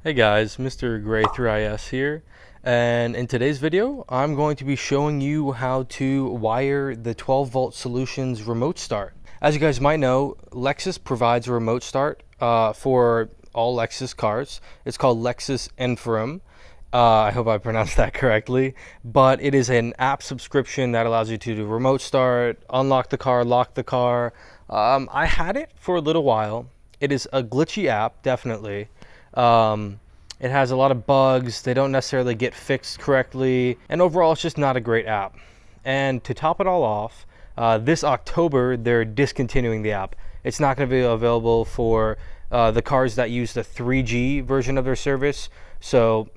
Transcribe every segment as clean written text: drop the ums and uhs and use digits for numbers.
Hey guys, Mr. Gray 3Is here, and in today's video I'm going to be showing you how to wire the 12 volt solutions remote start. As you guys might know, Lexus provides a remote start for all Lexus cars. It's called Lexus Infram. I hope I pronounced that correctly, but it is an app subscription that allows you to do remote start, unlock the car, lock the car. I had it for a little while. It is a glitchy app, definitely. It has a lot of bugs. They don't necessarily get fixed correctly, and overall it's just not a great app. And to top it all off, this October they're discontinuing the app. It's not going to be available for the cars that use the 3G version of their service, so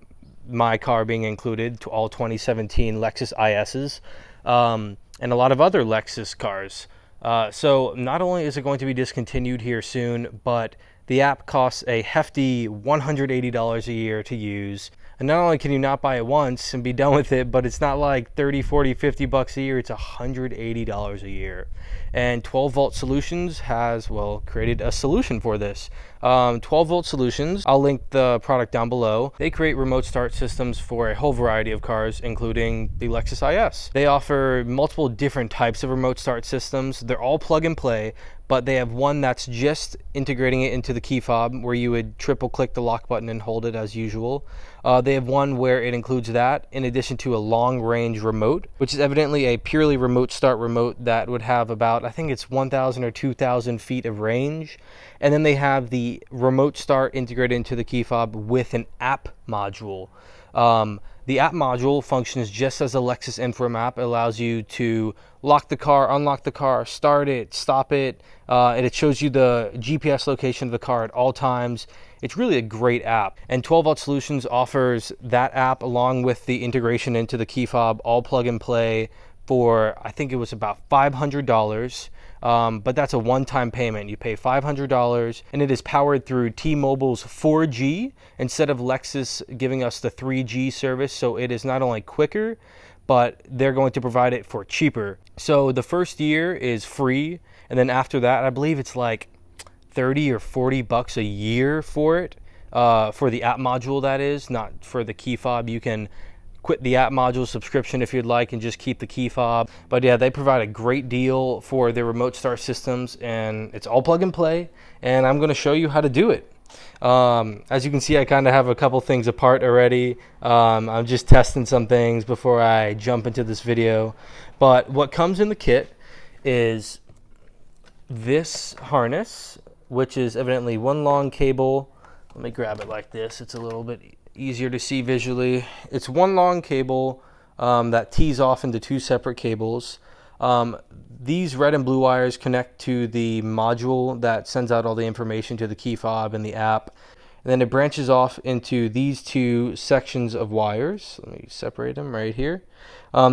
my car being included, to all 2017 Lexus ISs, and a lot of other Lexus cars. So not only is it going to be discontinued here soon, but the app costs a hefty $180 a year to use. And not only can you not buy it once and be done with it, but it's not like 30, 40, 50 bucks a year, it's $180 a year. And 12 Volt Solutions has, well, created a solution for this. 12 Volt Solutions, I'll link the product down below. They create remote start systems for a whole variety of cars, including the Lexus IS. They offer multiple different types of remote start systems. They're all plug and play, but they have one that's just integrating it into the key fob, where you would triple click the lock button and hold it as usual. They have one where it includes that in addition to a long range remote, which is evidently a purely remote start remote that would have about, I think it's 1,000 or 2,000 feet of range. And then they have the remote start integrated into the key fob with an app module. The app module functions just as a Lexus Infram app. It allows you to lock the car, unlock the car, start it, stop it, and it shows you the GPS location of the car at all times. It's really a great app. And 12 Volt Solutions offers that app along with the integration into the key fob, all plug and play, for I think it was about $500. But that's a one-time payment. You pay $500, and it is powered through T-Mobile's 4G instead of Lexus giving us the 3G service. So it is not only quicker, but they're going to provide it for cheaper. So the first year is free, and then after that, I believe it's like 30 or 40 bucks a year for it, for the app module, that is, not for the key fob. You can quit the app module subscription if you'd like and just keep the key fob. But yeah, they provide a great deal for their remote start systems, and it's all plug and play, and I'm going to show you how to do it. As you can see, I kind of have a couple things apart already. I'm just testing some things before I jump into this video. But what comes in the kit is this harness, which is evidently one long cable. Let me grab it like this. It's a little bit easier to see visually. It's one long cable that tees off into two separate cables. These red and blue wires connect to the module that sends out all the information to the key fob and the app. And then it branches off into these two sections of wires. Let me separate them right here.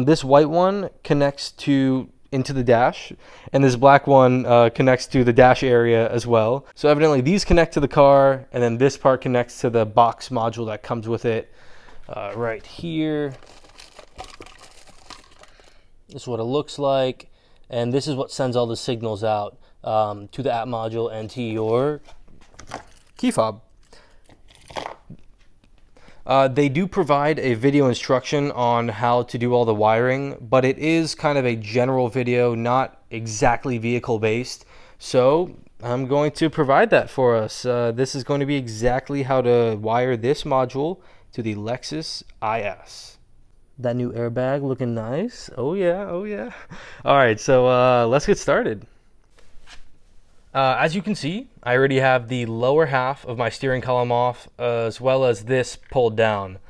This white one connects into the dash, and this black one connects to the dash area as well. So evidently these connect to the car, and then this part connects to the box module that comes with it right here. This is what it looks like, and this is what sends all the signals out to the app module and to your key fob. They do provide a video instruction on how to do all the wiring, but it is kind of a general video, not exactly vehicle based. So I'm going to provide that for us. This is going to be exactly how to wire this module to the Lexus IS. That new airbag looking nice. Oh yeah, oh yeah. All right, so let's get started. As you can see, I already have the lower half of my steering column off, as well as this pulled down.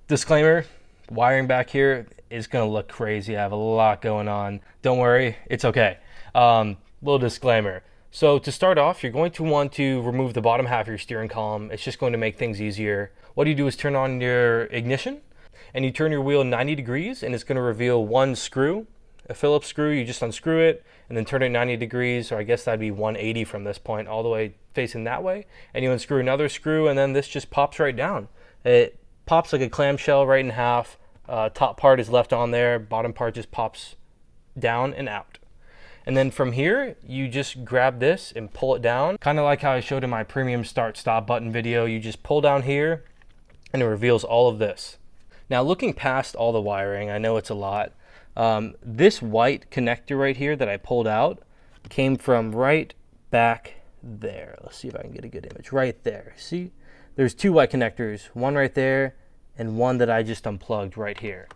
Disclaimer, wiring back here is going to look crazy. I have a lot going on. Don't worry, it's okay. Little disclaimer. So to start off, you're going to want to remove the bottom half of your steering column. It's just going to make things easier. What you do is turn on your ignition, and you turn your wheel 90 degrees, and it's going to reveal one screw. A Phillips screw, you just unscrew it and then turn it 90 degrees, or I guess that'd be 180 from this point, all the way facing that way. And you unscrew another screw, and then this just pops right down. It pops like a clamshell right in half. Top part is left on there, bottom part just pops down and out. And then from here, you just grab this and pull it down. Kind of like how I showed in my premium start stop button video. You just pull down here and it reveals all of this. Now looking past all the wiring, I know it's a lot. This white connector right here that I pulled out came from right back there. Let's see if I can get a good image. Right there. See? There's two white connectors, one right there and one that I just unplugged right here.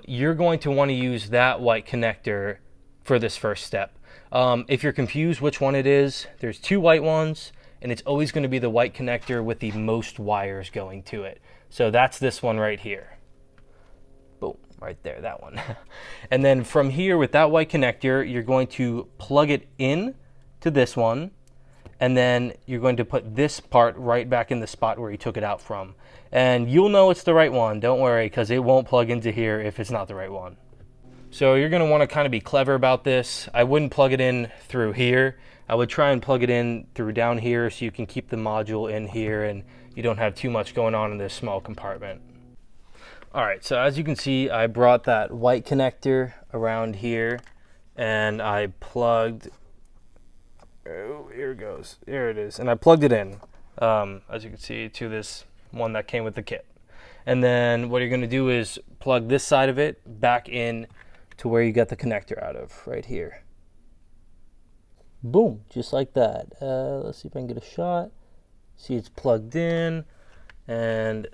You're going to want to use that white connector for this first step. If you're confused which one it is, there's two white ones, and it's always going to be the white connector with the most wires going to it. So that's this one right here. Boom, right there, that one. And then from here with that white connector, you're going to plug it in to this one, and then you're going to put this part right back in the spot where you took it out from. And you'll know it's the right one, don't worry, because it won't plug into here if it's not the right one. So you're going to want to kind of be clever about this. I wouldn't plug it in through here. I would try and plug it in through down here so you can keep the module in here and you don't have too much going on in this small compartment. All right, so as you can see, I brought that white connector around here and I plugged, oh, here it goes, there it is. And I plugged it in, as you can see, to this one that came with the kit. And then what you're going to do is plug this side of it back in to where you got the connector out of, right here. Boom, just like that. Let's see if I can get a shot. See, it's plugged in, and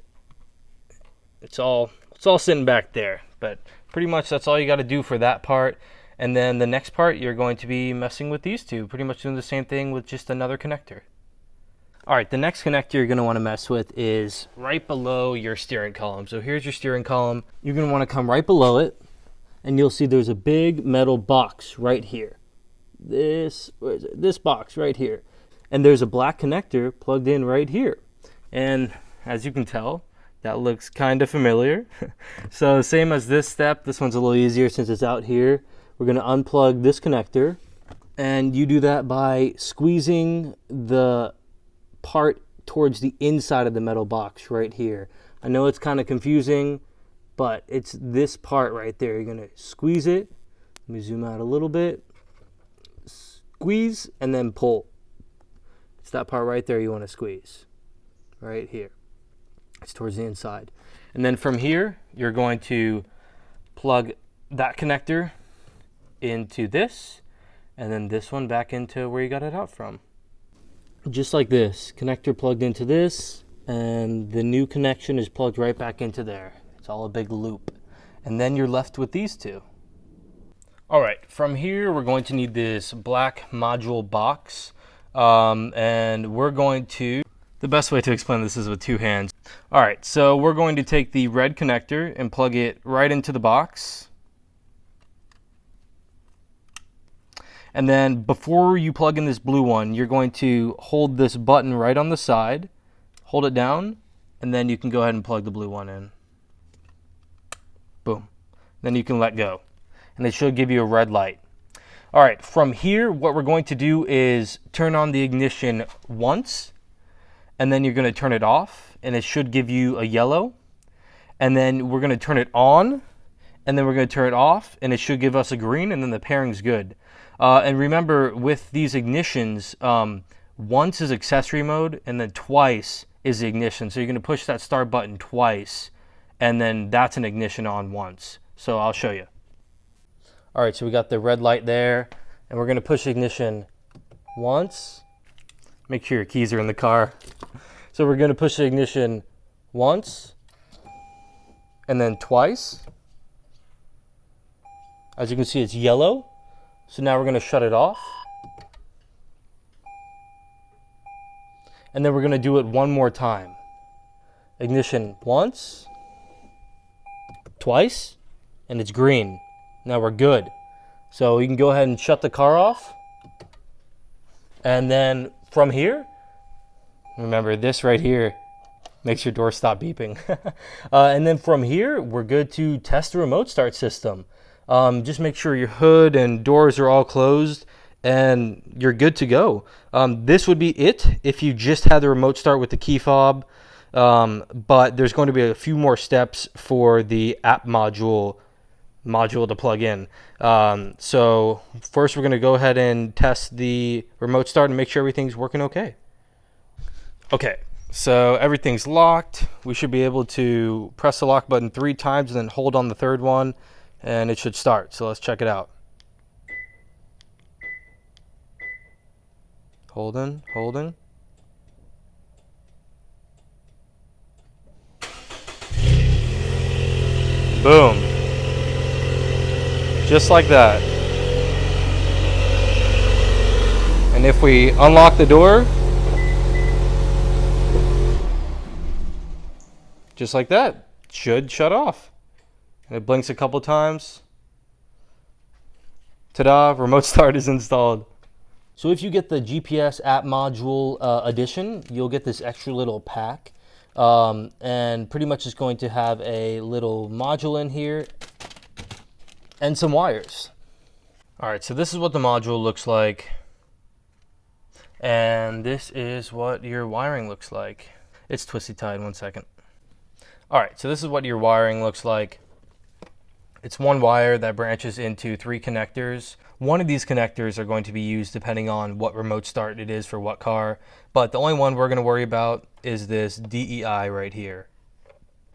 it's all sitting back there. But pretty much that's all you got to do for that part. And then the next part, you're going to be messing with these two, pretty much doing the same thing with just another connector. All right, the next connector you're going to want to mess with is right below your steering column. So here's your steering column. You're going to want to come right below it, and you'll see there's a big metal box right here. This box right here. And there's a black connector plugged in right here. And as you can tell, that looks kind of familiar. So same as this step, this one's a little easier since it's out here. We're going to unplug this connector, and you do that by squeezing the part towards the inside of the metal box right here. I know it's kind of confusing, but it's this part right there. You're going to squeeze it. Let me zoom out a little bit. Squeeze and then pull. It's that part right there you want to squeeze. Right here. It's towards the inside. And then from here, you're going to plug that connector into this, and then this one back into where you got it out from. Just like this. Connector plugged into this, and the new connection is plugged right back into there. It's all a big loop. And then you're left with these two. All right, from here, we're going to need this black module box. And we're going to, the best way to explain this is with two hands. All right, so we're going to take the red connector and plug it right into the box. And then before you plug in this blue one, you're going to hold this button right on the side, hold it down, and then you can go ahead and plug the blue one in. Boom. Then you can let go. And it should give you a red light. All right, from here, what we're going to do is turn on the ignition once, and then you're going to turn it off, and it should give you a yellow. And then we're going to turn it on, and then we're going to turn it off, and it should give us a green, and then the pairing's good. And remember, with these ignitions, once is accessory mode, and then twice is the ignition. So you're going to push that start button twice, and then that's an ignition on once. So I'll show you. All right, so we got the red light there, and we're going to push ignition once. Make sure your keys are in the car. So we're going to push the ignition once, and then twice. As you can see, it's yellow. So now we're going to shut it off. And then we're going to do it one more time. Ignition once, twice, and it's green. Now we're good. So you can go ahead and shut the car off. And then from here, remember this right here makes your door stop beeping. And then from here, we're good to test the remote start system. Just make sure your hood and doors are all closed and you're good to go. This would be it if you just had the remote start with the key fob. But there's going to be a few more steps for the app module module to plug in. So first we're going to go ahead and test the remote start and make sure everything's working okay. Okay, so everything's locked. We should be able to press the lock button 3 times and then hold on the third one, and it should start. So let's check it out. Holding. Boom. Just like that. And if we unlock the door, just like that, it should shut off. And it blinks a couple times. Ta-da, remote start is installed. So if you get the GPS app module edition, you'll get this extra little pack. And pretty much it's going to have a little module in here and some wires. All right, so this is what the module looks like. And this is what your wiring looks like. It's twisty tied, 1 second. All right, so this is what your wiring looks like. It's one wire that branches into 3 connectors. One of these connectors are going to be used depending on what remote start it is for what car, but the only one we're going to worry about is this DEI right here.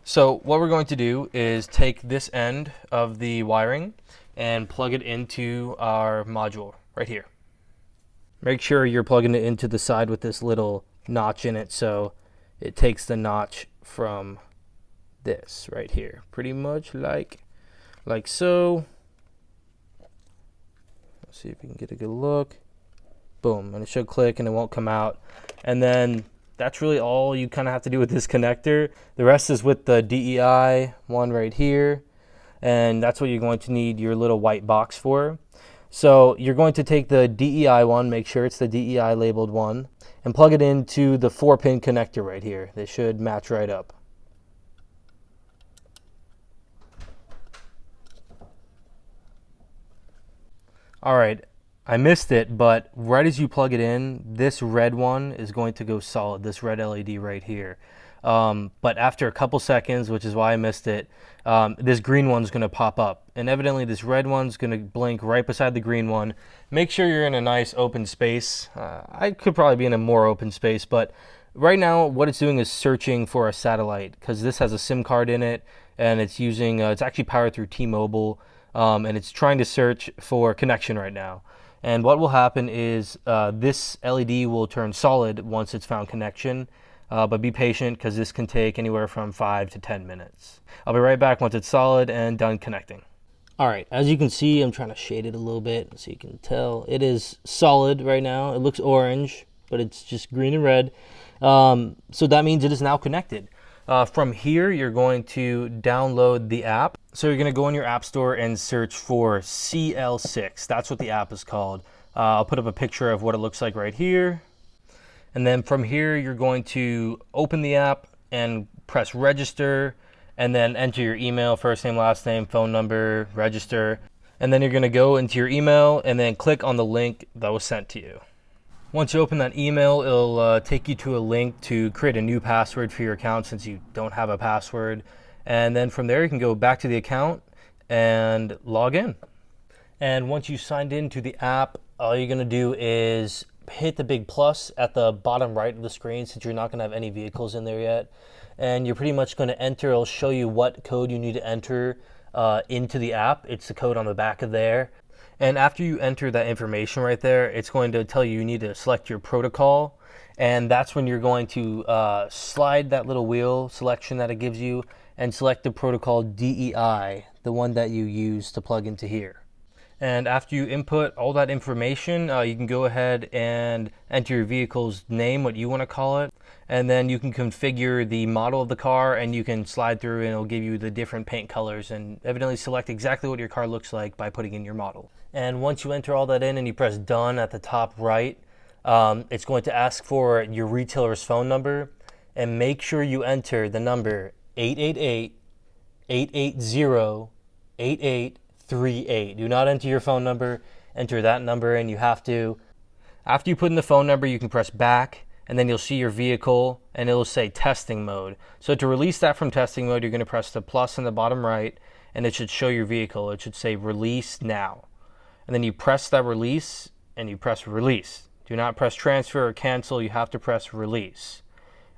So what we're going to do is take this end of the wiring and plug it into our module right here. Make sure you're plugging it into the side with this little notch in it so it takes the notch from this right here, pretty much like so. Let's see if we can get a good look. Boom, and it should click and it won't come out. And then that's really all you kind of have to do with this connector. The rest is with the DEI one right here, and that's what you're going to need your little white box for. So you're going to take the DEI one, make sure it's the DEI labeled one, and plug it into the 4-pin connector right here. They should match right up. All right, I missed it, but right as you plug it in, this red one is going to go solid, this red LED right here. But after a couple seconds, which is why I missed it, this green one's going to pop up. And evidently this red one's going to blink right beside the green one. Make sure you're in a nice open space. I could probably be in a more open space, but right now what it's doing is searching for a satellite because this has a SIM card in it, and it's using, it's actually powered through T-Mobile. And it's trying to search for connection right now. And what will happen is this LED will turn solid once it's found connection, but be patient because this can take anywhere from 5 to 10 minutes. I'll be right back once it's solid and done connecting. All right, as you can see, I'm trying to shade it a little bit so you can tell. It is solid right now. It looks orange, but it's just green and red. So that means it is now connected. From here, you're going to download the app. So you're going to go in your app store and search for CL6. That's what the app is called. I'll put up a picture of what it looks like right here. And then from here, you're going to open the app and press register, and then enter your email, first name, last name, phone number, register. And then you're going to go into your email and then click on the link that was sent to you. Once you open that email, it'll take you to a link to create a new password for your account since you don't have a password. And then from there, you can go back to the account and log in. And once you signed into the app, all you're going to do is hit the big plus at the bottom right of the screen since you're not going to have any vehicles in there yet. And you're pretty much going to enter, it'll show you what code you need to enter into the app. It's the code on the back of there. And after you enter that information right there, it's going to tell you need to select your protocol. And that's when you're going to slide that little wheel selection that it gives you and select the protocol DEI, the one that you use to plug into here. And after you input all that information, you can go ahead and enter your vehicle's name, what you want to call it. And then you can configure the model of the car, and you can slide through and it'll give you the different paint colors and evidently select exactly what your car looks like by putting in your model. And once you enter all that in and you press done at the top right, it's going to ask for your retailer's phone number, and make sure you enter the number 888-880-8838. Do not enter your phone number, enter that number, and you have to. After you put in the phone number, you can press back, and then you'll see your vehicle, and it'll say testing mode. So to release that from testing mode, you're going to press the plus in the bottom right, and it should show your vehicle. It should say release now. And then you press that release and you press release. Do not press transfer or cancel. You have to press release.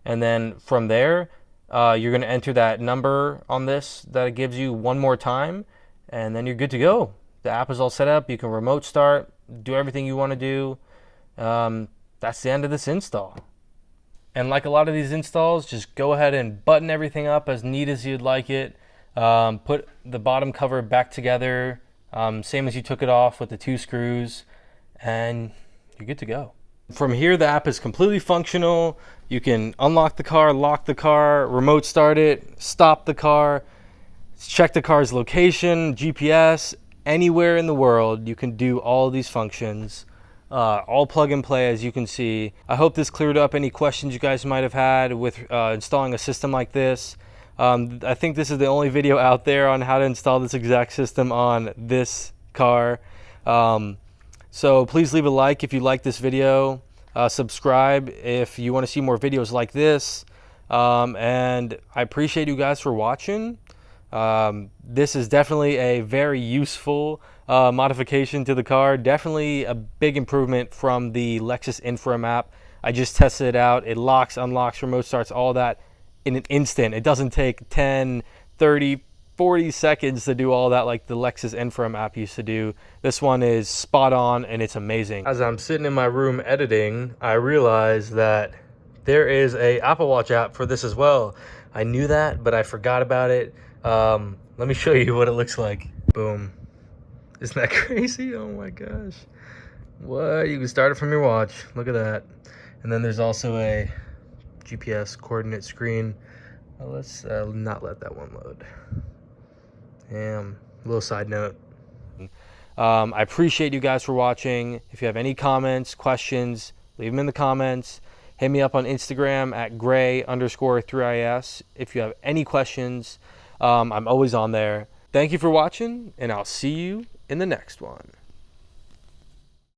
And then from there, you're going to enter that number on this that it gives you one more time, and then you're good to go. The app is all set up. You can remote start, do everything you want to do. That's the end of this install. And like a lot of these installs, just go ahead and button everything up as neat as you'd like it. Put the bottom cover back together, same as you took it off with the 2 screws, and you're good to go. From here, the app is completely functional. You can unlock the car, lock the car, remote start it, stop the car, check the car's location, GPS, anywhere in the world. You can do all of these functions. All plug and play, as you can see. I hope this cleared up any questions you guys might have had with installing a system like this. I think this is the only video out there on how to install this exact system on this car. So please leave a like if you like this video. Subscribe if you want to see more videos like this. And I appreciate you guys for watching. This is definitely a very useful modification to the car. Definitely a big improvement from the Lexus Infra app. I just tested it out. It locks, unlocks, remote starts, all that in an instant. It doesn't take 10, 30, 40 seconds to do all that like the Lexus Infra app used to do. This one is spot on and it's amazing. As I'm sitting in my room editing, I realized that there is a Apple Watch app for this as well. I knew that, but I forgot about it. Let me show you what it looks like. Boom. Isn't that crazy? Oh my gosh. What? You can start it from your watch. Look at that. And then there's also a GPS coordinate screen. Let's not let that one load. Damn. Little side note. I appreciate you guys for watching. If you have any comments, questions, leave them in the comments. Hit me up on Instagram at gray_3is. If you have any questions, I'm always on there. Thank you for watching, and I'll see you in the next one.